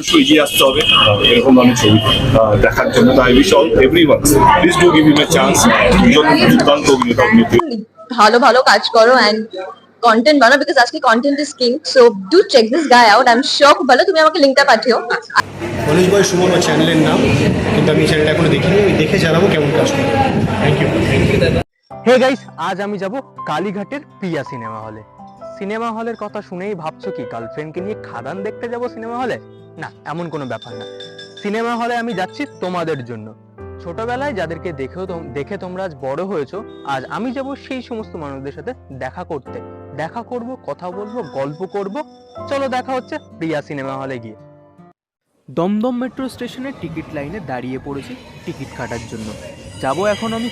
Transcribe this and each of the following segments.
মানুষও এগিয়ে আসতে হবে এরকম ধরনের ছবি দেখার জন্য। তো I wish all everyone please do give him a chance. দুজন দুর্দান্ত অভিনেতা অভিনেত্রী, ভালো ভালো কাজ করো এন্ড কন্টেন্ট বানাও, বিকজ আজকে content is king. So do check this guy out, I am sure খুব ভালো। তুমি আমাকে লিঙ্কটা পাঠিও। কলেজ বয় সুমন ও চ্যানেলের নাম, কিন্তু আমি চ্যানেলটা এখনো দেখিনি, আমি দেখে জানাবো কেমন কাজ করে। Thank you. হে গাইস, আজ আমি যাব কালীঘাটের প্রিয়া সিনেমা হলে। সিনেমা হলের কথা শুনেই ভাবছো কি গার্লফ্রেন্ডকে নিয়ে খাদান দেখতে যাব সিনেমা হলে? না, এমন কোনো ব্যাপার না। সিনেমা হলে আমি যাচ্ছি তোমাদের জন্য। ছোটবেলায় যাদেরকে দেখে তোমরা আজ বড় হয়েছো, আজ আমি যাব সেই সমস্ত মানুষদের সাথে দেখা করতে। দেখা করব, কথা বলবো, গল্প করব। চলো দেখা হচ্ছে প্রিয়া সিনেমা হলে গিয়ে। দমদম মেট্রো স্টেশনের টিকিট লাইনে দাঁড়িয়ে পড়েছি টিকিট কাটার জন্য। যাব এখন আমি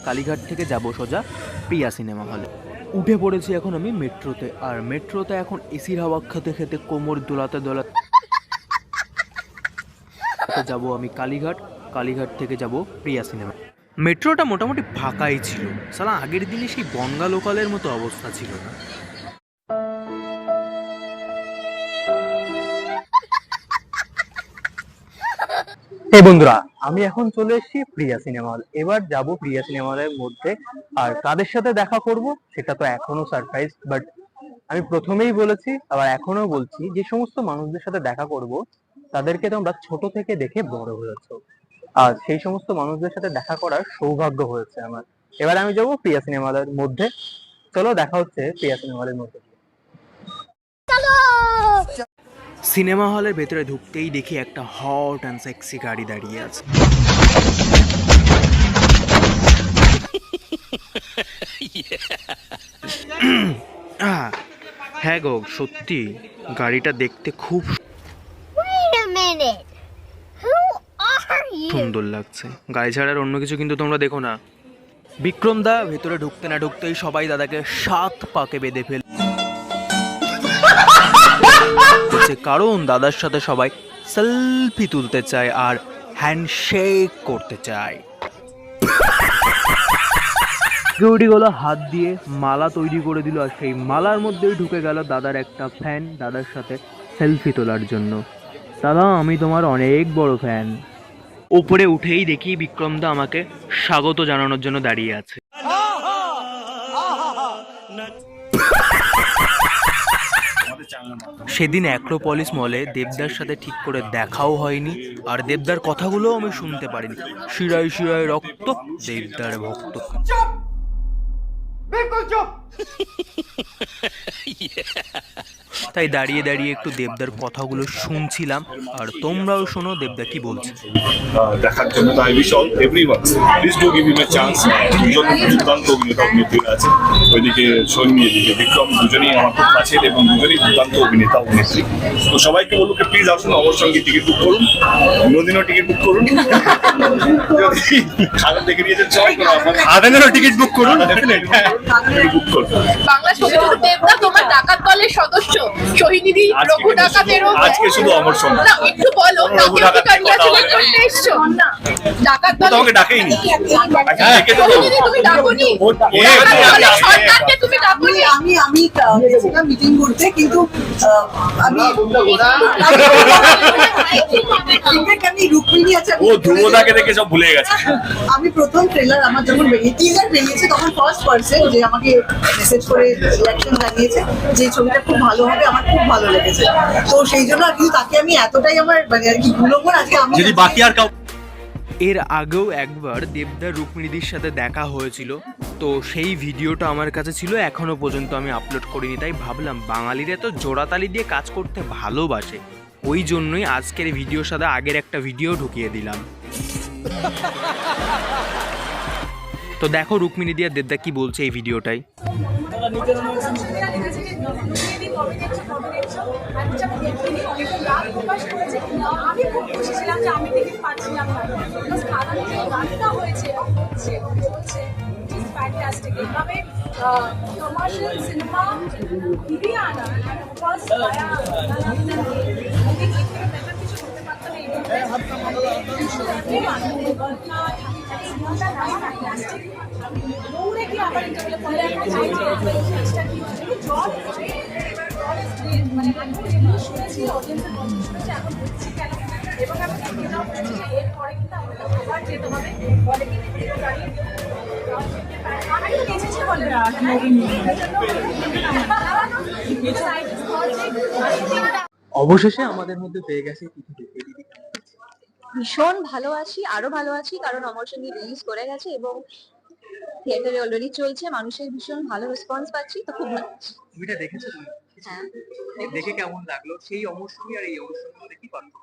কালীঘাট থেকে যাব সোজা প্রিয়া সিনেমা হলে। উঠে পড়েছি এখন আমি মেট্রোতে, আর মেট্রোতে এখন এসির হাওয়া খেতে খেতে কোমর দোলাতে যাব আমি কালীঘাট থেকে যাব প্রিয়া সিনেমা। মেট্রোটা মোটামুটি ফাঁকাই ছিল, সালা আগের দিনে সেই বনগা লোকালের মতো অবস্থা ছিল না। এই বন্ধুরা, আমি এখন চলে এসেছি প্রিয়া সিনেমা হল। এবার যাব প্রিয়া সিনেমা হলের মধ্যে, আর কাদের সাথে দেখা করব সেটা তো এখনো সারপ্রাইজ। বাট আমি প্রথমেই বলেছি, আবার এখনো বলছি, যে সমস্ত মানুষদের সাথে দেখা করব তাদেরকে তোমরা ছোট থেকে দেখে বড় হয়েছো। আর সেই সমস্ত মানুষদের সাথে দেখা করার সৌভাগ্য হয়েছে আমার। এবার আমি যাব প্রিয়া সিনেমা হলের মধ্যে। চলো দেখা হচ্ছে প্রিয়া সিনেমা হলের মধ্যে। সিনেমা হলের ভেতরে ঢুকতেই দেখি একটা হট অ্যান্ড সেক্সি গাড়ি দাঁড়িয়ে আছে। হ্যাঁ গো, সত্যি গাড়িটা দেখতে খুব সুন্দর লাগছে। গাড়ি ছাড়ার অন্য কিছু কিন্তু তোমরা দেখো না। বিক্রম দা ভেতরে ঢুকতে না ঢুকতেই সবাই দাদাকে 7 পাকে বেঁধে ফেলছে, কারণ দাদার সাথে সবাই সেলফি তুলতে চায় আর হ্যান্ডশেক করতে চায়। সিকিউরিটিগুলো হাত দিয়ে মালা তৈরি করে দিল, আর সেই মালার মধ্যেই ঢুকে গেল দাদার একটা ফ্যান দাদার সাথে সেলফি তোলার জন্য। দাদা, আমি তোমার অনেক বড় ফ্যান। ওপরে উঠেই দেখি বিক্রমদা আমাকে স্বাগত জানানোর জন্য দাঁড়িয়ে আছে। সেদিন অ্যাক্রোপলিস মলে দেবদার সাথে ঠিক করে দেখাও হয়নি, আর দেবদার কথাগুলোও আমি শুনতে পারিনি। শিরায় শিরায় রক্ত, দেবদার ভক্ত। তাই দাঁড়িয়ে দাঁড়িয়ে একটু দেবদার কথাগুলো শুনছিলাম, আর তোমরাও শোনো দেবদা কি বলছে দেখার জন্য। তো I wish all everyone please do give him a chance. দুজন দুর্দান্ত অভিনেতা অভিনেত্রী আছে, ওইদিকে সৈনী, এদিকে বিক্রম, দুজনেই আমার খুব কাছের এবং দুজনেই দুর্দান্ত অভিনেতা অভিনেত্রী। তো সবাইকে বলবো প্লিজ আসুন, আমার সঙ্গে টিকিট বুক করুন, অন্যদিনও টিকিট বুক করুন। যদি খাদান দেখে নিয়েছেন সবাই খাদানেরও টিকিট বুক করুন, বুক করুন। বাংলা ছবি দেবদা তোমার ডাকাত দলের সদস্য সোহিনীদি রঘু ডাকাতেরও আজকে শুধু আমার সঙ্গে না, একটু বলো তাকে কংগ্রাচুলেট করতে এসছো না? ডাকাত দল তোমাকে ডাকেইনি, সোহিনীদি তুমি ডাকোনি, সরকারকে তুমি ডাকোনি। আমি গেছিলাম মিটিং করতে, কিন্তু আমি রুক্মিণী আছে, ও ধ্রুবদাকে দেখে সব ভুলে গেছে। আমি প্রথম ট্রেলার আমার যখন টিজার বেরিয়েছে তখন ফার্স্ট পার্সন যে আমাকে মেসেজ করে রিঅ্যাকশন জানিয়েছে যে ছবিটা খুব ভালো হবে, আমার খুব ভালো লেগেছে। তো সেই জন্য আর কি তাকে আমি এতটাই আমার মানে আর কি ভুলবো না আজকে। আমি যদি বাকি আর কাউ এর আগেও একবার দেবদার রুক্মিণীদির সাথে দেখা হয়েছিল, তো সেই ভিডিওটা আমার কাছে ছিল, এখনো পর্যন্ত আমি আপলোড করিনি। তাই ভাবলাম বাঙালিরা তো জোড়াতালি দিয়ে কাজ করতে ভালোবাসে, ওই জন্যই আজকের ভিডিওর সাথে আগের একটা ভিডিও ঢুকিয়ে দিলাম। তো দেখো রুক্মিণীদি আর দেবদা কি বলছে এই ভিডিওটাই। আমি খুব খুশি ছিলাম যে আমি টিকিট পাচ্ছিলাম না, খাদানে যে গানটা হয়েছে এবং হচ্ছে চলছে, ইজ ফ্যান্টাস্টিক। এভাবে কমার্শিয়াল সিনেমা ফিরিয়ে আনা ফার্স্ট আয়া মুভি থেকে বেটার কিছু করতে পারতো না। দৌড়ে গিয়ে আবার ইন্টারভিউ পরে একটা চাই যে জিনিসটা কি জল মানে আমি যেগুলো শুনেছি অডিয়েন্সের কথা শুনেছি এখন বুঝছি কেন এবং আমি নিজেরাও বুঝছি যে এরপরে কিন্তু আমাদের আবার যেতে হবে বলে কিন্তু ভিডিও দাঁড়িয়ে আমি তো গেছি বলে অবশেষে আমাদের মধ্যে পেয়ে গেছে দিদি। ভীষণ ভালো আছি, আরো ভালো আছি কারণ অমর সঙ্গী রিলিজ করে গেছে এবং থিয়েটারে অলরেডি চলছে, মানুষের ভীষণ ভালো রেসপন্স পাচ্ছি, তো খুব ভালো আছি। ছবিটা দেখেছো তুমি? হ্যাঁ, দেখে কেমন লাগলো? সেই অমর সঙ্গী আর এই অমর সঙ্গীর মধ্যে কি পার্থক্য?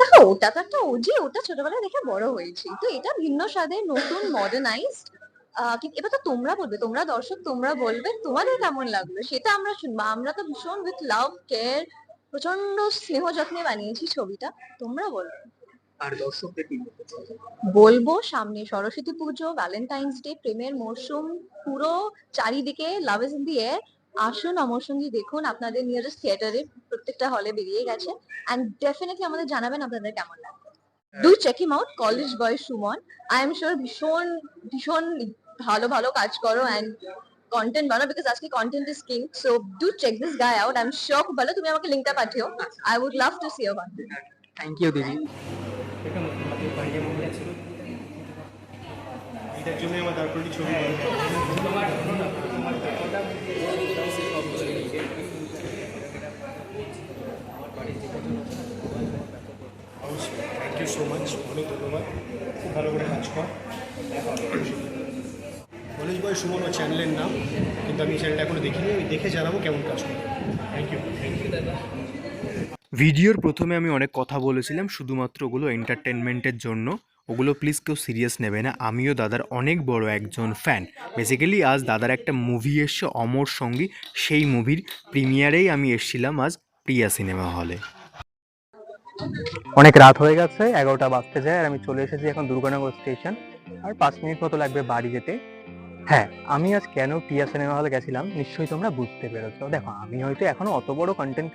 দেখো ওটা তো একটা ওজি, ওটা ছোটবেলায় দেখে বড় হয়েছি, তো এটা ভিন্ন স্বাদের নতুন মডার্নাইজড। এবার তো তোমরা বলবে, তোমরা দর্শক তোমরা বলবে তোমাদের কেমন লাগলো, সেটা আমরা শুনবো। আমরা তো ভীষণ উইথ লাভ কেয়ার প্রচন্ড স্নেহ যত্নে বানিয়েছি ছবিটা, তোমরা বলবে। আর দর্শকদের কি বলতে চাও? বলবো সামনে সরস্বতী পুজো, ভ্যালেন্টাইন্স ডে, প্রেমের মরশুম, পুরো চারিদিকে love is in the air. আসুন অমর সঙ্গী দেখুন, আপনাদের নিয়ারেস্ট থিয়েটারে প্রত্যেকটা হলে বেরিয়ে গেছে, এন্ড ডেফিনেটলি আমাদের জানাবেন আপনাদের কেমন লাগবে। Do check him out, college boy Suman. I am sure ভীষণ ভীষণ ভালো ভালো কাজ করো এন্ড কন্টেন্ট বানাও, বিকজ আজকে content is king. So do check this guy out, I am sure খুব ভালো। তুমি আমাকে লিঙ্কটা পাঠিও, I would love to see your content. Thank you দিদি। এটার জন্য আমার তারপরে ছবি অবশ্যই, থ্যাংক ইউ সো মাচ, অনেক ধন্যবাদ, খুব ভালো করে কাজ কর। কলেজ বয় সুমন ও চ্যানেলের নাম, কিন্তু আমি চ্যানেলটা এখনো দেখিনি, আমি দেখে জানাবো কেমন কাজ করে। থ্যাংক ইউ দাদা। ভিডিওর প্রথমে আমি অনেক কথা বলেছিলাম, শুধুমাত্র ওগুলো এন্টারটেনমেন্টের জন্য, ওগুলো প্লিজ কেউ সিরিয়াস নেবে না। আমিও দাদার অনেক বড় একজন ফ্যান। বেসিক্যালি আজ দাদার একটা মুভি এসছে অমর সঙ্গী, সেই মুভির প্রিমিয়ারেই আমি এসেছিলাম আজ প্রিয়া সিনেমা হলে। অনেক রাত হয়ে গেছে, 11টা বাজতে যায়, আর আমি চলে এসেছি এখন দুর্গানগর স্টেশন, আর 5 মিনিট মতো লাগবে বাড়ি যেতে। হ্যাঁ, আমি আজ কেন প্রিয়া সিনেমা হলে গেছিলাম নিশ্চয়ই তোমরা বুঝতে পেরেছো। দেখো, আমি হয়তো এখনো অত বড় কন্টেন্ট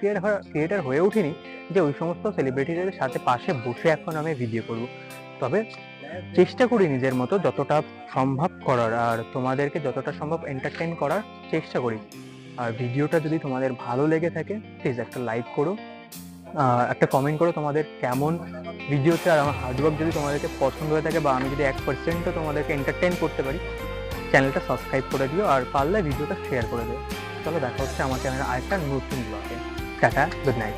ক্রিয়েটার হয়ে উঠিনি যে ওই সমস্ত সেলিব্রিটিদের সাথে পাশে বসে এখন আমি ভিডিও করব, তবে চেষ্টা করি নিজের মতো যতটা সম্ভব করার, আর তোমাদেরকে যতটা সম্ভব এন্টারটেইন করার চেষ্টা করি। আর ভিডিওটা যদি তোমাদের ভালো লেগে থাকে প্লিজ একটা লাইক করো, একটা কমেন্ট করো তোমাদের কেমন ভিডিওতে, আর আমার হার্ডওয়ার্ক যদি তোমাদেরকে পছন্দ হয়ে থাকে বা আমি যদি 1%ও তোমাদেরকে এন্টারটেইন করতে পারি, চ্যানেলটা সাবস্ক্রাইব করে দিও, আর পারলে ভিডিওটা শেয়ার করে দিও। চলো দেখা হচ্ছে আমার চ্যানেলের আরেকটা নতুন ব্লগে। Tata, good night.